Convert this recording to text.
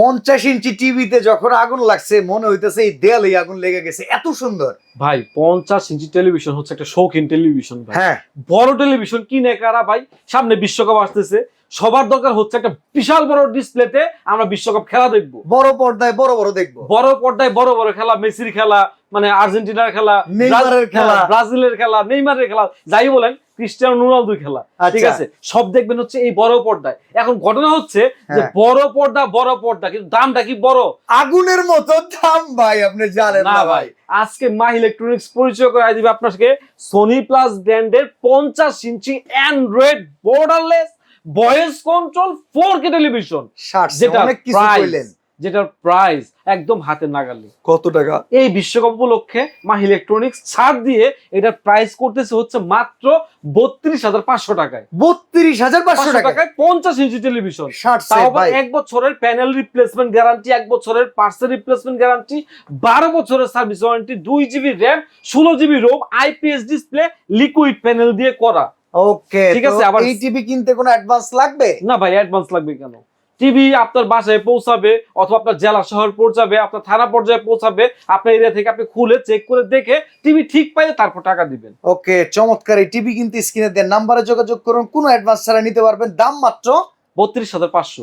50 ইঞ্চি টিভিতে যখন আগুন লাগছে মনে হইতেছে এই দেয়ালে আগুন লেগে গেছে, এত সুন্দর। ভাই 50 ইঞ্চি টেলিভিশন হচ্ছে একটা শৌখিন টেলিভিশন ভাই। হ্যাঁ, বড় টেলিভিশন কিনে কারা ভাই? সামনে বিশ্বকাপ আসতেছে, সবার দরকার হচ্ছে একটা বিশাল বড় ডিসপ্লেতে আমরা বিশ্বকাপ খেলা দেখবো। বড় পর্দায় বড় বড় দেখবো, বড় পর্দায় বড় বড় খেলা, মেসির খেলা, মানে আর্জেন্টিনার খেলা, নেইমারের খেলা, ব্রাজিলের খেলা, নেইমারের খেলা, যাই বলেন, ক্রিস্টিয়ানো রোনালদোর খেলা, ঠিক আচ্ছা। আছে, সব দেখবেন হচ্ছে এই বড় পর্দায়। এখন ঘটনা হচ্ছে যে হ্যাঁ। বড় পর্দা কিন্তু দামটা কি বড়? আগুনের মতো দাম ভাই, আপনি জানেন না না ভাই, ভাই। আজকে মাহ ইলেকট্রনিক্স পরিচয় করে দিবে আপনাকে সোনি প্লাস ব্র্যান্ডের 50 inch Android borderless voice control 4K television, যেটা অনেক কিছু কইলেন। যেটার প্রাইস একদম হাতের নাগালে। কত টাকা? এই বিশ্বকাপ উপলক্ষে মাহ ইলেকট্রনিক্স ছাড় দিয়ে এটার প্রাইস করতেছে হচ্ছে মাত্র 32,500 টাকায়। 32,500 টাকায় 50 ইঞ্চি টেলিভিশন, 60 তাও সেট আবার ভাই। 1 বছরের প্যানেল রিপ্লেসমেন্ট গ্যারান্টি, 1 বছরের পার্টসের রিপ্লেসমেন্ট গ্যারান্টি, 12 বছরের service warranty, 2GB RAM, 16GB ROM, IPS display, liquid panel দিয়ে করা। ওকে, ঠিক আছে, তো আবার এই টিভি কিনতে কোনো অ্যাডভান্স লাগবে? না ভাই, অ্যাডভান্স লাগবে কেন? টিভি আপনার বাসায় পৌঁছাবে অথবা আপনার জেলা শহর পৌঁছাবে, আপনার থানা পর্যায়ে পৌঁছাবে, আপনার এরিয়া থেকে আপনি খুলে চেক করে দেখে টিভি ঠিক পাইলে তারপর টাকা দিবেন। ওকে, চমৎকার। এই টিভি কিনতে স্ক্রিনে দেন নাম্বারে যোগাযোগ করুন, কোনো অ্যাডভান্স ছাড়া নিতে পারবেন, দাম মাত্র 32,500।